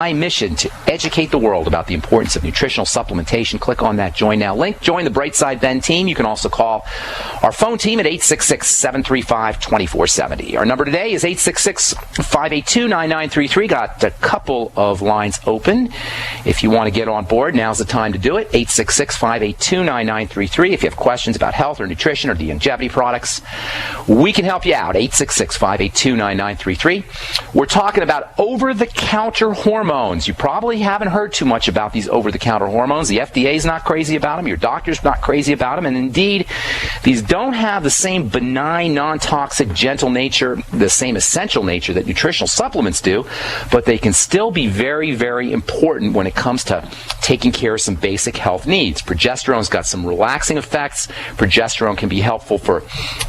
My mission to educate the world about the importance of nutritional supplementation. Click on that Join Now link. Join the Brightside Ben team. You can also call our phone team at 866-735-2470. Our number today is 866-582-9933. Got a couple of lines open. If you want to get on board, now's the time to do it. 866-582-9933. If you have questions about health or nutrition or the longevity products, we can help you out. 866-582-9933. We're talking about over-the-counter hormones. You probably haven't heard too much about these over-the-counter hormones. The FDA is not crazy about them. Your doctor's not crazy about them. And indeed, these don't have the same benign, non-toxic, gentle nature, the same essential nature that nutritional supplements do, but they can still be very, very important when it comes to taking care of some basic health needs. Progesterone's got some relaxing effects. Progesterone can be helpful for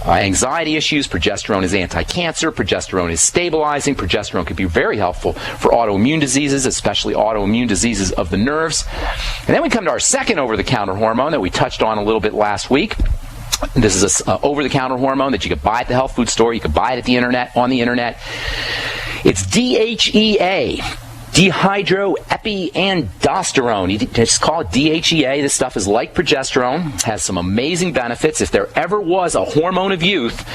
anxiety issues. Progesterone is anti-cancer. Progesterone is stabilizing. Progesterone can be very helpful for autoimmune diseases, especially autoimmune diseases of the nerves. And then we come to our second over-the-counter hormone that we touched on a little bit last week. This is an over-the-counter hormone that you could buy at the health food store. You could buy it at the internet, on the internet. It's DHEA. Dehydroepiandrosterone. You just call it DHEA. This stuff is like progesterone, has some amazing benefits. If there ever was a hormone of youth,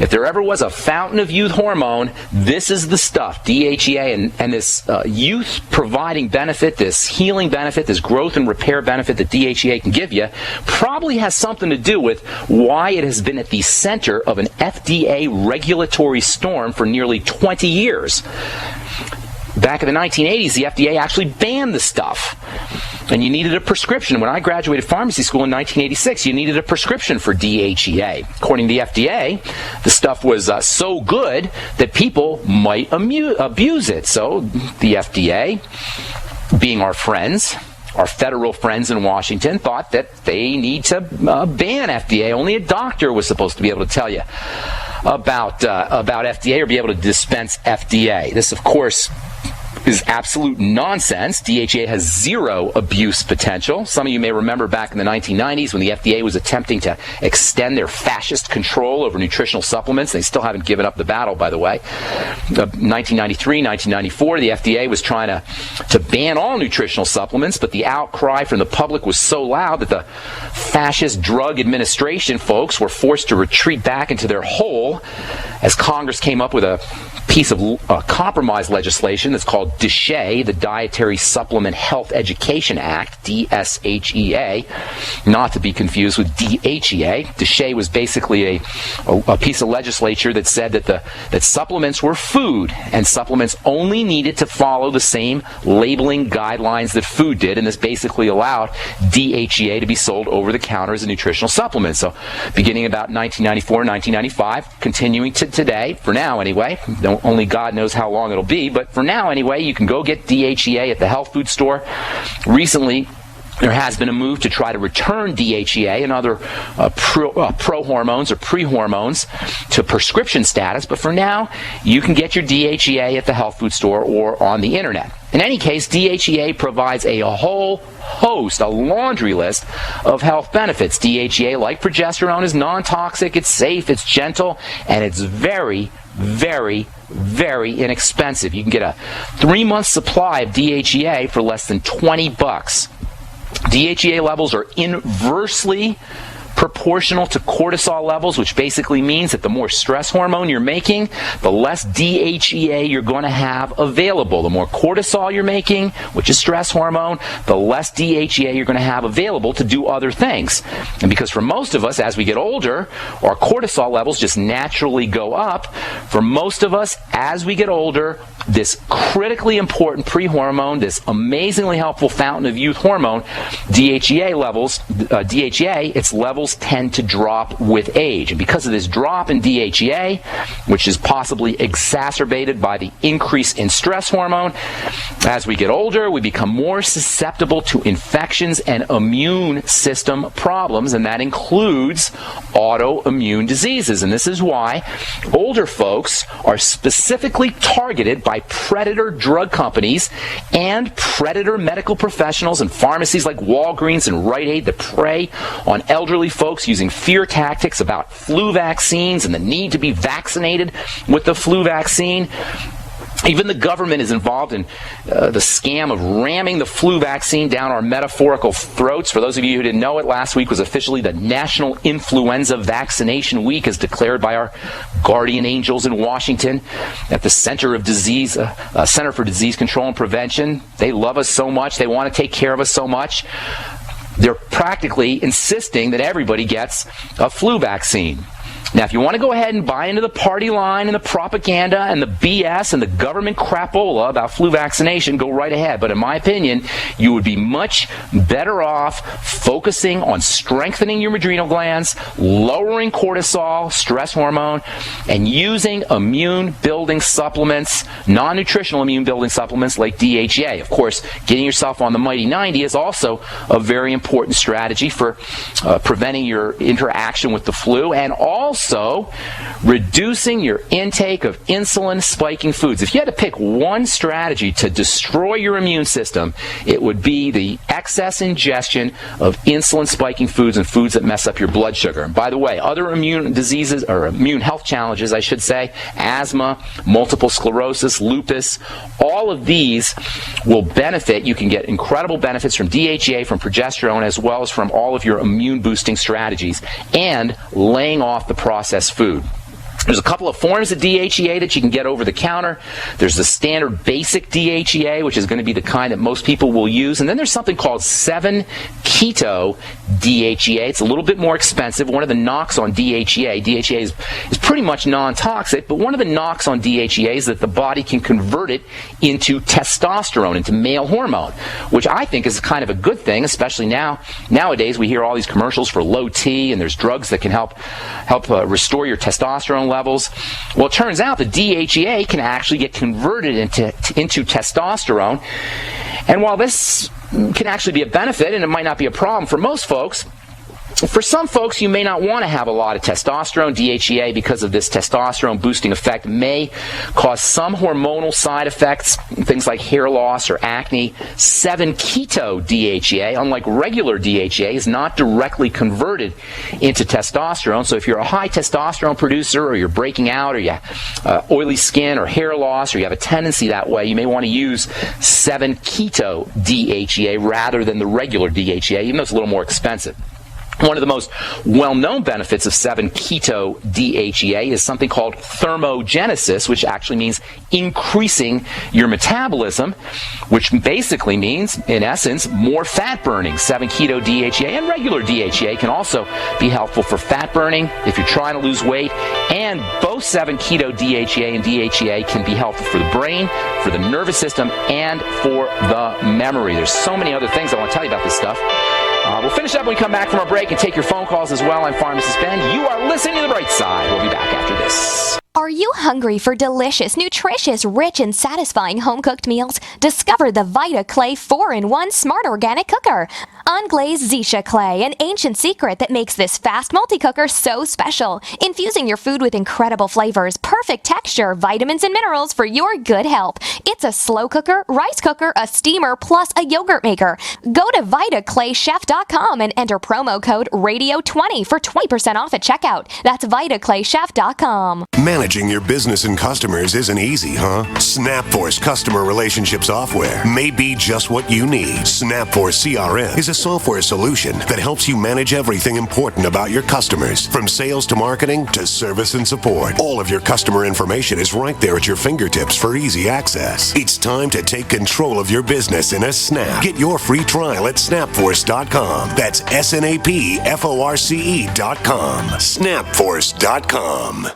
if there ever was a fountain of youth hormone, this is the stuff, DHEA. And this youth-providing benefit, this healing benefit, this growth and repair benefit that DHEA can give you probably has something to do with why it has been at the center of an FDA regulatory storm for nearly 20 years. Back in the 1980s, the FDA actually banned the stuff. And you needed a prescription. When I graduated pharmacy school in 1986, you needed a prescription for DHEA. According to the FDA, the stuff was so good that people might abuse it. So the FDA, being our friends, our federal friends in Washington, thought that they need to ban FDA. Only a doctor was supposed to be able to tell you about FDA or be able to dispense FDA. This, of course, is absolute nonsense. DHEA has zero abuse potential. Some of you may remember back in the 1990s when the FDA was attempting to extend their fascist control over nutritional supplements. They still haven't given up the battle, by the way. 1993, 1994, the FDA was trying to ban all nutritional supplements, but the outcry from the public was so loud that the fascist drug administration folks were forced to retreat back into their hole as Congress came up with a piece of compromise legislation that's called DSHEA, the Dietary Supplement Health Education Act, DSHEA, not to be confused with DHEA. DSHEA was basically a piece of legislature that said that supplements were food, and supplements only needed to follow the same labeling guidelines that food did, and this basically allowed DHEA to be sold over the counter as a nutritional supplement. So beginning about 1994, 1995, continuing to today, for now anyway, only God knows how long it'll be, but for now anyway, you can go get DHEA at the health food store. Recently, there has been a move to try to return DHEA and other pro-hormones or pre-hormones to prescription status, but for now, you can get your DHEA at the health food store or on the internet. In any case, DHEA provides a whole host, a laundry list of health benefits. DHEA, like progesterone, is non-toxic, it's safe, it's gentle, and it's very, very, very inexpensive. You can get a 3-month supply of DHEA for less than $20. DHEA levels are inversely proportional to cortisol levels, which basically means that the more stress hormone you're making, the less DHEA you're going to have available. The more cortisol you're making, which is stress hormone, the less DHEA you're going to have available to do other things. And because for most of us, as we get older, our cortisol levels just naturally go up. For most of us, as we get older, this critically important pre-hormone, this amazingly helpful fountain of youth hormone, DHEA, its levels tend to drop with age. And because of this drop in DHEA, which is possibly exacerbated by the increase in stress hormone, as we get older, we become more susceptible to infections and immune system problems, and that includes autoimmune diseases. And this is why older folks are specifically targeted by predator drug companies and predator medical professionals and pharmacies like Walgreens and Rite Aid that prey on elderly folks using fear tactics about flu vaccines and the need to be vaccinated with the flu vaccine. Even the government is involved in the scam of ramming the flu vaccine down our metaphorical throats. For those of you who didn't know it, last week was officially the National Influenza Vaccination Week, as declared by our guardian angels in Washington at the Center for Disease Control and Prevention. They love us so much. They want to take care of us so much. They're practically insisting that everybody gets a flu vaccine. Now, if you want to go ahead and buy into the party line and the propaganda and the BS and the government crapola about flu vaccination, go right ahead. But in my opinion, you would be much better off focusing on strengthening your adrenal glands, lowering cortisol, stress hormone, and using immune-building supplements, non-nutritional immune-building supplements like DHEA. Of course, getting yourself on the Mighty 90 is also a very important strategy for preventing your interaction with the flu, and also reducing your intake of insulin-spiking foods. If you had to pick one strategy to destroy your immune system, it would be the excess ingestion of insulin-spiking foods and foods that mess up your blood sugar. And by the way, other immune diseases, or immune health challenges, I should say, asthma, multiple sclerosis, lupus, all of these will benefit. You can get incredible benefits from DHEA, from progesterone, as well as from all of your immune-boosting strategies, and laying off the processed food. There's a couple of forms of DHEA that you can get over the counter. There's the standard basic DHEA, which is going to be the kind that most people will use. And then there's something called 7-keto DHEA. It's a little bit more expensive. One of the knocks on DHEA is pretty much non-toxic, but one of the knocks on DHEA is that the body can convert it into testosterone, into male hormone, which I think is kind of a good thing, especially nowadays we hear all these commercials for low T, and there's drugs that can help restore your testosterone levels. Well, it turns out the DHEA can actually get converted into testosterone. And while this can actually be a benefit, and it might not be a problem for most folks, for some folks, you may not want to have a lot of testosterone. DHEA, because of this testosterone boosting effect, may cause some hormonal side effects, things like hair loss or acne. 7-keto DHEA, unlike regular DHEA, is not directly converted into testosterone. So if you're a high testosterone producer, or you're breaking out, or you have oily skin or hair loss, or you have a tendency that way, you may want to use 7-keto DHEA rather than the regular DHEA, even though it's a little more expensive. One of the most well-known benefits of 7-keto DHEA is something called thermogenesis, which actually means increasing your metabolism, which basically means, in essence, more fat burning. 7-keto DHEA and regular DHEA can also be helpful for fat burning if you're trying to lose weight, and both 7-keto DHEA and DHEA can be helpful for the brain, for the nervous system, and for the memory. There's so many other things I want to tell you about this stuff. We'll finish up when we come back from our break and take your phone calls as well. I'm Pharmacist Ben. You are listening to The Bright Side. We'll be back after this. Are you hungry for delicious, nutritious, rich, and satisfying home-cooked meals? Discover the Vita Clay 4-in-1 Smart Organic Cooker. Unglazed Zisha Clay, an ancient secret that makes this fast multi-cooker so special. Infusing your food with incredible flavors, perfect texture, vitamins, and minerals for your good health. It's a slow cooker, rice cooker, a steamer, plus a yogurt maker. Go to VitaClayChef.com and enter promo code RADIO20 for 20% off at checkout. That's VitaClayChef.com. Managing your business and customers isn't easy, huh? SnapForce Customer Relationship Software may be just what you need. SnapForce CRM is a software solution that helps you manage everything important about your customers, from sales to marketing to service and support. All of your customer information is right there at your fingertips for easy access. It's time to take control of your business in a snap. Get your free trial at snapforce.com. That's SNAPFORCE.com. Snapforce.com.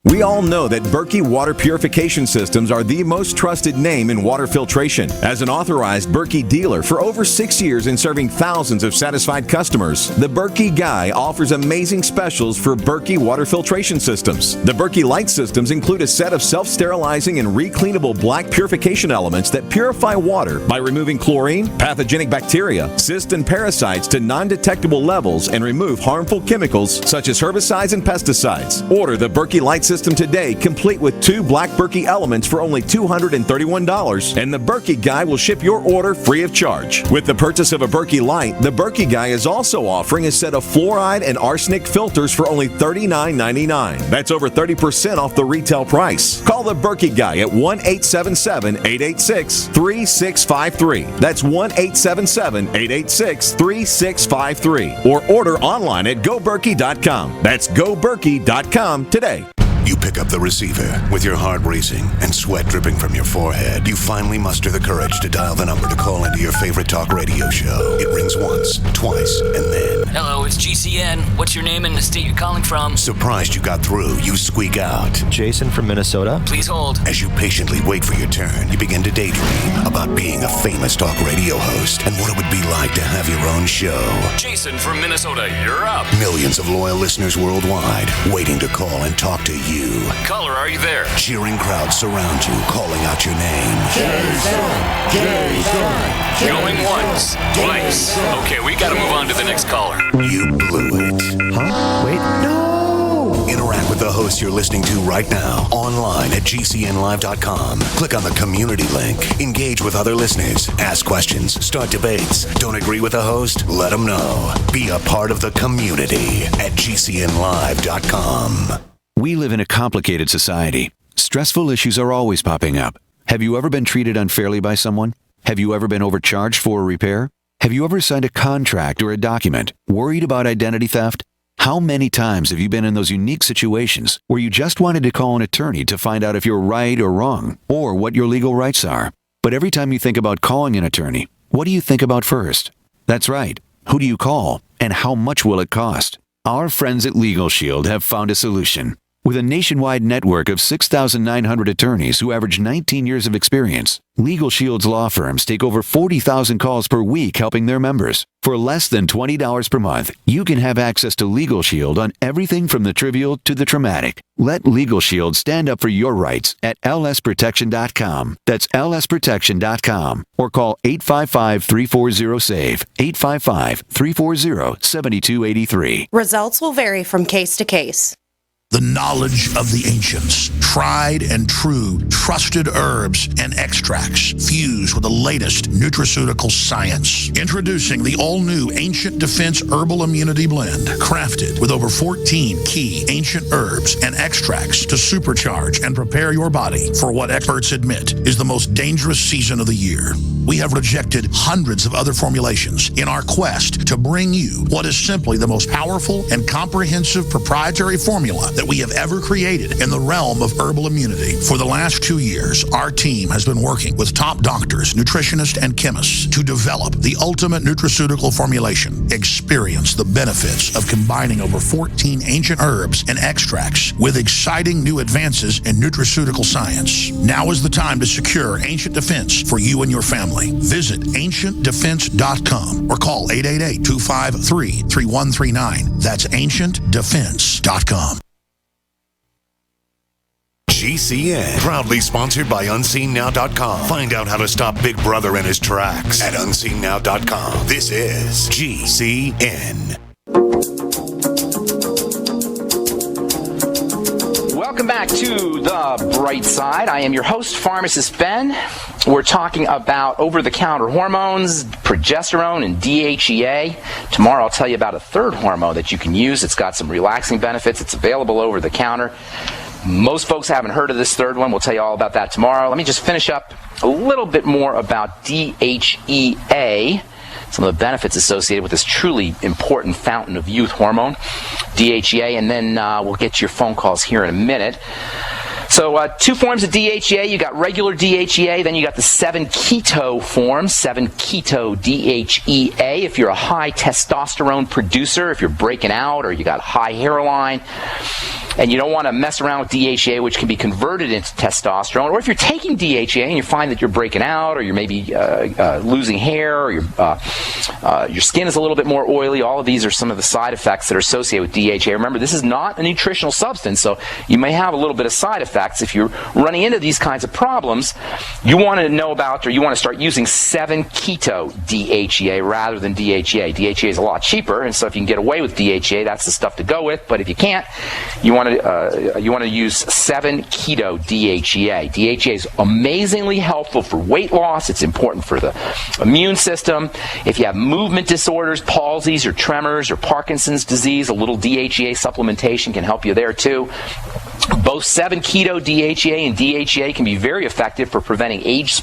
We all know that Berkey Water Purification Systems are the most trusted name in water filtration. As an authorized Berkey dealer for over 6 years and serving thousands of satisfied customers, the Berkey Guy offers amazing specials for Berkey Water Filtration Systems. The Berkey Light Systems include a set of self-sterilizing and recleanable black purification elements that purify water by removing chlorine, pathogenic bacteria, cysts, and parasites to non-detectable levels and remove harmful chemicals such as herbicides and pesticides. Order the Berkey Light Systems system today, complete with 2 Black Berkey elements for only $231, and the Berkey Guy will ship your order free of charge. With the purchase of a Berkey Light, the Berkey Guy is also offering a set of fluoride and arsenic filters for only $39.99. That's over 30% off the retail price. Call the Berkey Guy at 1-877-886-3653. That's 1-877-886-3653. Or order online at goberkey.com. That's goberkey.com today. You pick up the receiver with your heart racing and sweat dripping from your forehead. You finally muster the courage to dial the number to call into your favorite talk radio show. It rings once, twice, and then... Hello, it's GCN. What's your name and the state you're calling from? Surprised you got through, you squeak out. Jason from Minnesota. Please hold. As you patiently wait for your turn, you begin to daydream about being a famous talk radio host and what it would be like to have your own show. Jason from Minnesota, you're up. Millions of loyal listeners worldwide waiting to call and talk to you. Caller, are you there? Cheering crowds surround you, calling out your name. Going once, twice. Okay, we gotta move on to the next caller. You blew it. Huh? Wait, no! Interact with the host you're listening to right now, online at gcnlive.com. Click on the community link. Engage with other listeners. Ask questions. Start debates. Don't agree with the host? Let them know. Be a part of the community at gcnlive.com. We live in a complicated society. Stressful issues are always popping up. Have you ever been treated unfairly by someone? Have you ever been overcharged for a repair? Have you ever signed a contract or a document? Worried about identity theft? How many times have you been in those unique situations where you just wanted to call an attorney to find out if you're right or wrong, or what your legal rights are? But every time you think about calling an attorney, what do you think about first? That's right. Who do you call, and how much will it cost? Our friends at Legal Shield have found a solution. With a nationwide network of 6,900 attorneys who average 19 years of experience, Legal Shield's law firms take over 40,000 calls per week helping their members. For less than $20 per month, you can have access to Legal Shield on everything from the trivial to the traumatic. Let Legal Shield stand up for your rights at lsprotection.com. That's lsprotection.com. Or call 855-340-SAVE, 855-340-7283. Results will vary from case to case. The knowledge of the ancients, tried and true, trusted herbs and extracts fused with the latest nutraceutical science. Introducing the all-new Ancient Defense Herbal Immunity Blend, crafted with over 14 key ancient herbs and extracts to supercharge and prepare your body for what experts admit is the most dangerous season of the year. We have rejected hundreds of other formulations in our quest to bring you what is simply the most powerful and comprehensive proprietary formula that we have ever created in the realm of herbal immunity. For the last 2 years, our team has been working with top doctors, nutritionists, and chemists to develop the ultimate nutraceutical formulation. Experience the benefits of combining over 14 ancient herbs and extracts with exciting new advances in nutraceutical science. Now is the time to secure Ancient Defense for you and your family. Visit ancientdefense.com or call 888-253-3139. That's ancientdefense.com. GCN, proudly sponsored by UnseenNow.com. Find out how to stop Big Brother in his tracks at UnseenNow.com. This is GCN. Welcome back to The Bright Side. I am your host, Pharmacist Ben. We're talking about over-the-counter hormones, progesterone, and DHEA. Tomorrow I'll tell you about a third hormone that you can use. It's got some relaxing benefits. It's available over the counter. Most folks haven't heard of this third one. We'll tell you all about that tomorrow. Let me just finish up a little bit more about DHEA, some of the benefits associated with this truly important fountain of youth hormone, DHEA, and then we'll get to your phone calls here in a minute. So 2 forms of DHEA. You got regular DHEA, then you got the 7-keto form, 7-keto DHEA. If you're a high testosterone producer, if you're breaking out or you got high hairline, and you don't want to mess around with DHEA, which can be converted into testosterone, or if you're taking DHEA and you find that you're breaking out, or you're maybe losing hair, or your skin is a little bit more oily, all of these are some of the side effects that are associated with DHEA. Remember, this is not a nutritional substance, so you may have a little bit of side effects. effects, if you're running into these kinds of problems, you want to know about, or you want to start using 7-keto DHEA rather than DHEA. DHEA is a lot cheaper, and so if you can get away with DHEA, that's the stuff to go with. But if you can't, you want to use 7-keto DHEA. DHEA is amazingly helpful for weight loss. It's important for the immune system. If you have movement disorders, palsies or tremors or Parkinson's disease, a little DHEA supplementation can help you there too. Both 7-keto DHEA and DHEA can be very effective for preventing age